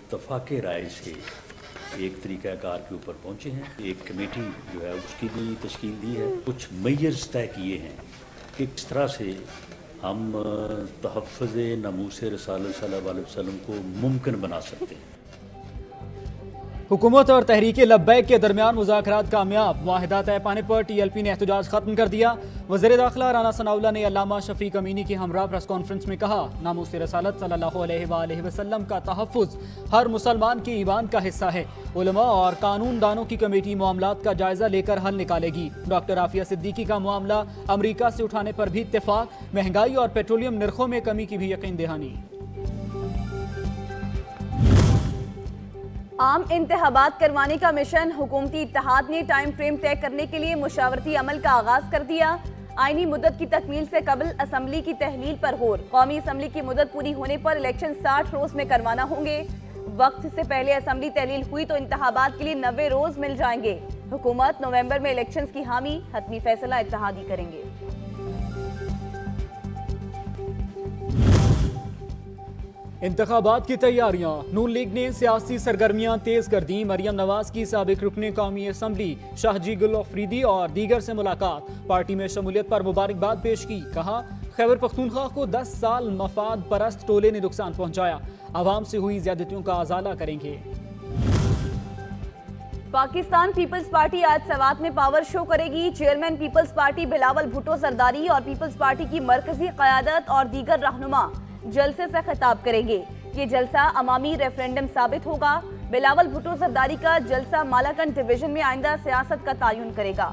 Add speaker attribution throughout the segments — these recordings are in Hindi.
Speaker 1: इत्तफाक राय से एक तरीक़ाकार के ऊपर पहुँचे हैं। एक कमेटी जो है उसकी भी तश्कील दी है। कुछ मेजर्स तय किए हैं कि किस तरह से हम तहफ़्फ़ुज़ नमूस रसूल सल्लल्लाहु अलैहि वसल्लम को मुमकिन बना सकते हैं।
Speaker 2: हुकूमत और तहरीक लब्बैक के दरमियान मुज़ाकरात कामयाब, मुआहिदा तय पाने पर TLP ने एहतजाज खत्म कर दिया। वज़ीर दाखिला राना सनाउल्लाह ने अल्लामा शफ़ीक अमीनी की हमरा प्रेस कॉन्फ्रेंस में कहा, नामूस रसालत सल्लल्लाहु अलैहि वसल्लम का तहफ़्फ़ुज़ हर मुसलमान के ईमान का हिस्सा है। उलमा और कानून दानों की कमेटी मामलात का जायजा लेकर हल निकालेगी। डॉक्टर आफिया सिद्दीकी का मामला अमरीका से उठाने पर भी इत्तेफाक, महंगाई और पेट्रोलियम निर्खों में कमी की भी यकीन दहानी।
Speaker 3: आम इंतखाबात करवाने का मिशन, हुकूमती इत्तेहाद ने टाइम फ्रेम तय करने के लिए मुशावरती अमल का आगाज कर दिया। आईनी मुद्दत की तकमील से कबल असम्बली की तहलील पर गौर। कौमी असम्बली की मुद्दत पूरी होने पर इलेक्शन 60 रोज में करवाना होंगे। वक्त से पहले असम्बली तहलील हुई तो इंतखाबात के लिए 90 रोज मिल जाएंगे। हुकूमत नवंबर में इलेक्शन की हामी, हतमी फैसला इत्तेहादी करेंगे।
Speaker 2: इंतखाबात की तैयारियां, नून लीग ने सियासी सरगर्मियां तेज कर दी। मरियम नवाज की साबिक रुकने कौमी असम्बली शाहजी गुल अफरीदी और दीगर से मुलाकात, पार्टी में शमूलियत पर मुबारकबाद पेश की। कहा, खैबर पख्तूनख्वा को 10 साल मफाद परस्त टोले ने नुकसान पहुंचाया, आवाम से हुई ज्यादतियों का अजाला करेंगे।
Speaker 3: पाकिस्तान पीपल्स पार्टी आज सवात में पावर शो करेगी। Chairman Peoples Party Bilawal Bhutto Zardari और पीपल्स पार्टी की मरकजी क़यादत और दीगर रहनुमा जलसे से खिताब करेंगे। ये जलसा अवामी रेफरेंडम साबित होगा। बिलावल भुट्टो जरदारी का जलसा मालाकंड डिवीजन में आइंदा सियासत का तयन करेगा।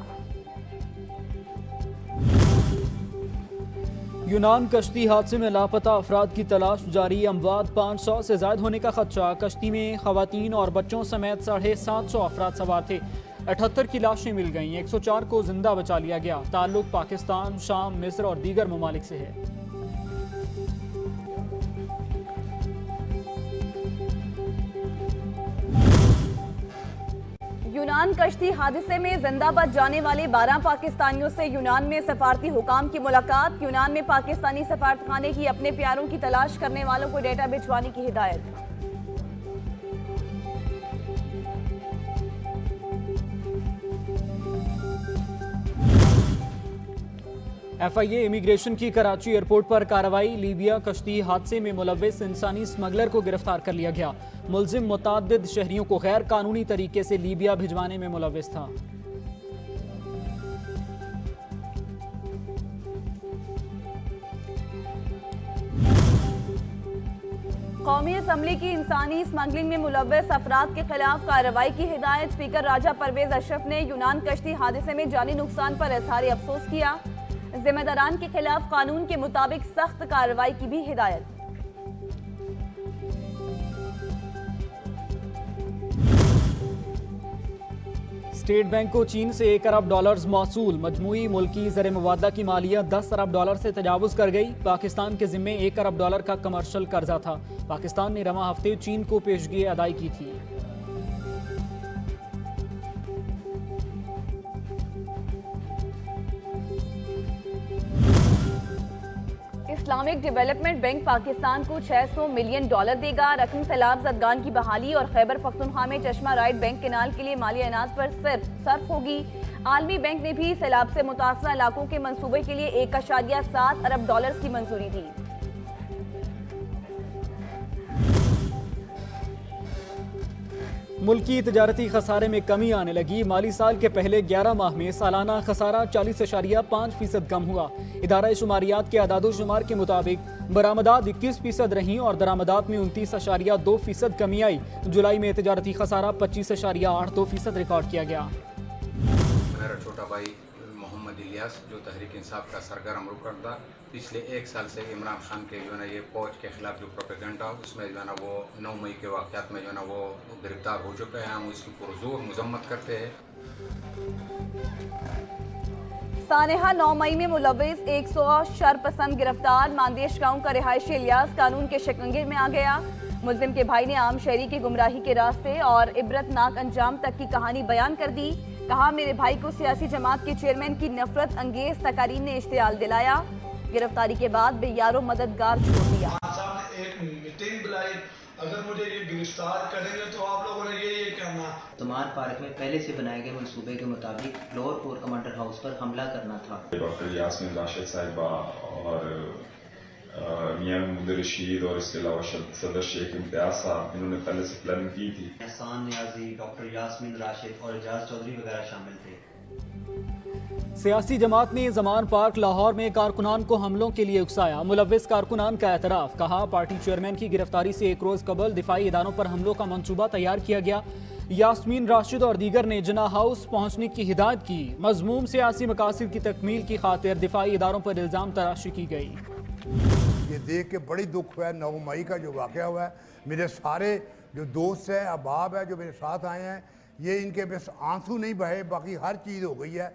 Speaker 2: यूनान कश्ती हादसे में लापता अफराद की तलाश जारी। अमवात 500 से ज्यादा होने का खदशा। कश्ती में खवातीन और बच्चों समेत 750 अफराद सवार थे। 78 की लाशें मिल गईं, 104 को जिंदा बचा लिया गया। ताल्लुक पाकिस्तान, शाम, मिस्र और दीगर ममालिक से है।
Speaker 3: यूनान कश्ती हादसे में जिंदा बच जाने वाले 12 पाकिस्तानियों से यूनान में सफारती हुकाम की मुलाकात। यूनान में पाकिस्तानी सफारतखाने की अपने प्यारों की तलाश करने वालों को डेटा भिजवाने की हिदायत।
Speaker 2: FIA इमिग्रेशन की कराची एयरपोर्ट पर कार्रवाई। लीबिया कश्ती हादसे में मुलव्विस इंसानी स्मगलर को गिरफ्तार कर लिया गया। मुलजिम मुताद्दिद शहरियों को गैर कानूनी तरीके से लीबिया भिजवाने में मुलव्विस था।
Speaker 3: कौमी असम्बली की इंसानी स्मगलिंग में मुलव्विस अफराद के खिलाफ कार्रवाई की हिदायत। स्पीकर राजा परवेज अशरफ ने यूनान कश्ती हादसे में जानी नुकसान पर इजहार अफसोस किया। जिम्मेदारान के खिलाफ कानून के मुताबिक सख्त कार्रवाई की भी हिदायत।
Speaker 2: स्टेट बैंक को चीन से $1 अरब मौसूल। मजमूई मुल्की ज़र मुबादला की मालियत $10 अरब से तजावुज कर गई। पाकिस्तान के जिम्मे $1 अरब का कमर्शियल कर्जा था। पाकिस्तान ने रवां हफ्ते चीन को पेशगी अदाई की थी।
Speaker 3: इस्लामिक डेवलपमेंट बैंक पाकिस्तान को $600 मिलियन देगा। रकम सैलाब ज़दगान की बहाली और खैबर पख्तूनख्वा में चश्मा राइट बैंक केनाल के लिए माली अनाज पर सिर्फ सर्फ होगी। आलमी बैंक ने भी सैलाब से मुतासरा इलाकों के मंसूबे के लिए $1.7 अरब की मंजूरी दी।
Speaker 2: मुल्की तजारती खसारे में कमी आने लगी। माली साल के पहले 11 माह में सालाना खसारा 40.5% कम हुआ। इदारा शुमारियात के आदादो शुमार के मुताबिक बरामदात 21% रहीं और दरामदात में 29.2% कमी आई। जुलाई में तजारती खसारा 25.82% रिकॉर्ड किया गया।
Speaker 4: मेरा छोटा भाई मोहम्मद इलियास जो तहरीक इंसाफ का सरगर्म रुकन था, पिछले 1 साल से इमरान खान के जो है ना ये फौज के खिलाफ जो प्रोपेगेंडा उसमें जो है ना वो 9 मई के वाक़यात में जो है ना वो गिरफ्तार हो चुके हैं। हम उसकी पुरजोर मजम्मत करते हैं।
Speaker 3: सानेहा 9 मई में मुलव्विस 100 शरपसंद गिरफ्तार। मांदेश गांव का रिहायशी इलियास कानून के शिकंजे में आ गया। मुल्जिम के भाई ने आम शहरी की गुमराही के रास्ते और इबरतनाक अंजाम तक की कहानी बयान कर दी। कहा, मेरे भाई को सियासी जमात के चेयरमैन की नफरत अंगेज तकारीर ने इश्तियाल दिलाया। गिरफ्तारी के बाद बेयारो मददगार छोड़ दिया।
Speaker 5: एक मीटिंग बुलाई अगर मुझे ये गिरफ्तार करेंगे तो आप लोगों ने ये करना।
Speaker 6: तमार पार्क में पहले से बनाए गए मंसूबे के मुताबिक लाहौर कोर कमांडर हाउस पर हमला करना था।
Speaker 7: डॉक्टर यास्मीन राशिद साहिबा और मियां महमूद रशीद और इसके अलावा सदर शेख इम्तियाज साहब, इन्होंने पहले से प्लानिंग की थी।
Speaker 6: एहसान नियाजी, डॉक्टर यास्मीन राशिद और एजाज चौधरी वगैरह शामिल थे।
Speaker 2: सियासी जमात ने जमान पार्क लाहौर में कारकुनान को हमलों के लिए उकसाया। मुलव्विस कारकुनान का एतराफ, कहा पार्टी चेयरमैन की गिरफ्तारी से एक रोज कबल दिफाई इदारों पर हमलों का मंसूबा तैयार किया गया। यास्मीन राशिद और दीगर ने जिन्ना हाउस पहुंचने की हिदायत की। मजमूम सियासी मकासद की तकमील की खातिर दिफाई इदारों पर इल्जाम तराशी की गई।
Speaker 8: ये देख के बड़ी दुख हुआ है। 9 मई का जो वाक़या हुआ है, मेरे सारे जो दोस्त हैं, अहबाब है जो मेरे साथ आए हैं, ये इनके बस आंसू नहीं बहे, बाकी हर चीज़ हो गई है।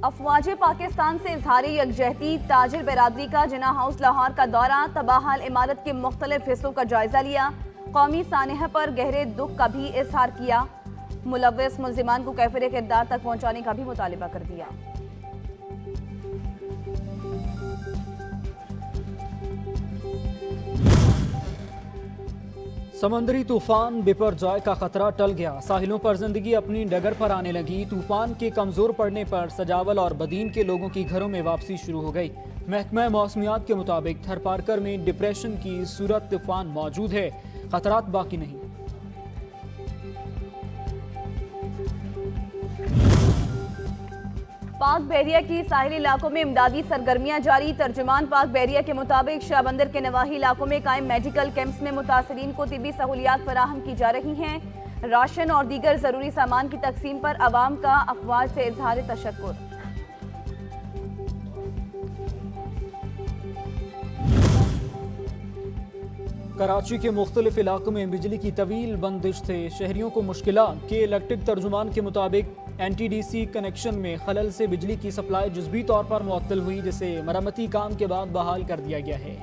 Speaker 3: अफवाज पाकिस्तान से इजहार यकजहती, ताजिर बिरादरी का जिन्ना हाउस लाहौर का दौरा, तबाहाल इमारत के मुख्तलिफ हिस्सों का जायजा लिया। कौमी सानह पर गहरे दुख का भी इजहार किया। मुलव्विस मुल्जिमान को कैफिर किरदार तक पहुंचाने का भी मुतालिबा कर दिया।
Speaker 2: समंदरी तूफान बिपरजॉय का खतरा टल गया। साहिलों पर जिंदगी अपनी डगर पर आने लगी। तूफान के कमजोर पड़ने पर सजावल और बदीन के लोगों की घरों में वापसी शुरू हो गई। महकमा मौसमियात के मुताबिक थरपारकर में डिप्रेशन की सूरत तूफान मौजूद है, खतरात बाकी नहीं।
Speaker 3: पाक बहरिया की साहिली इलाकों में इमदादी सरगर्मियां जारी। तर्जुमान पाक बहरिया के मुताबिक शाहबंदर के नवाही इलाकों में कायम मेडिकल कैंप्स में मुतासरीन को तिबी सहूलियात फराहम की जा रही हैं। राशन और दीगर जरूरी सामान की तकसीम पर अवाम का अफवाज से इजहार तशक्कुर।
Speaker 2: कराची के मुख्तलिफ इलाकों में बिजली की तवील बंदिश थे, शहरियों को मुश्किलात के। इलेक्ट्रिक तर्जुमान के मुताबिक NTDC कनेक्शन में खलल से बिजली की सप्लाई जुज़वी तौर पर मुअत्तल हुई, जिसे मरम्मती काम के बाद बहाल कर दिया गया है।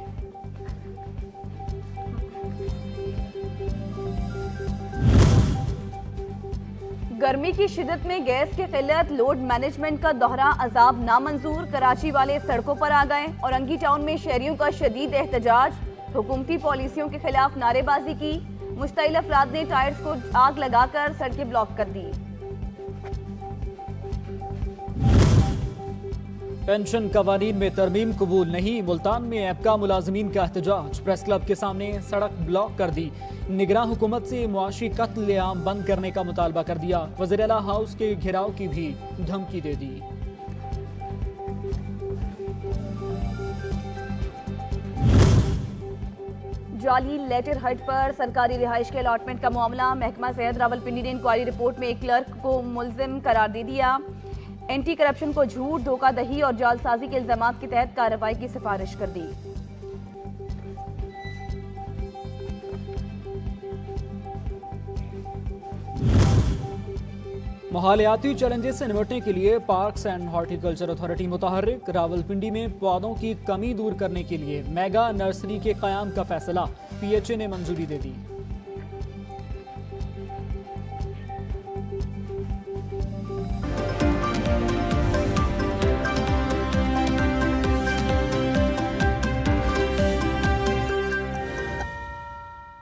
Speaker 3: गर्मी की शिद्दत में गैस की किल्लत, लोड मैनेजमेंट का दोहरा अजाब नामंजूर। कराची वाले सड़कों पर आ गए। औरंगी टाउन में शहरियों का शदीद एहतजाज, हुकूमती पॉलिसियों के खिलाफ नारेबाजी की। मुश्तइल अफराद ने टायर्स को आग लगाकर सड़कें ब्लॉक कर दी।
Speaker 2: पेंशन कवानीन में तरमीम कबूल नहीं। मुल्तान में एपका मुलाजमीन का एहतजाज, प्रेस क्लब के सामने सड़क ब्लॉक कर दी। निगरान हुकूमत से मुआशी कत्लेआम बंद करने का मुतालबा कर दिया। वज़ीर आला हाउस के घेराव की भी धमकी दे दी।
Speaker 3: जाली लेटर हट पर सरकारी रिहाइश के अलॉटमेंट का मामला। महकमा सेहत रावलपिंडी ने इंक्वायरी रिपोर्ट में एक क्लर्क को मुल्जिम करार दे दिया। एंटी करप्शन को झूठ, धोखाधही और जालसाजी के इल्जामात के तहत कार्रवाई की सिफारिश कर दी।
Speaker 2: माहौलियाती चैलेंजेस से निपटने के लिए पार्क्स एंड हॉर्टिकल्चर अथॉरिटी मुतहर्रिक। रावलपिंडी में पौधों की कमी दूर करने के लिए मेगा नर्सरी के क़याम का फैसला, PHA ने मंजूरी दे दी।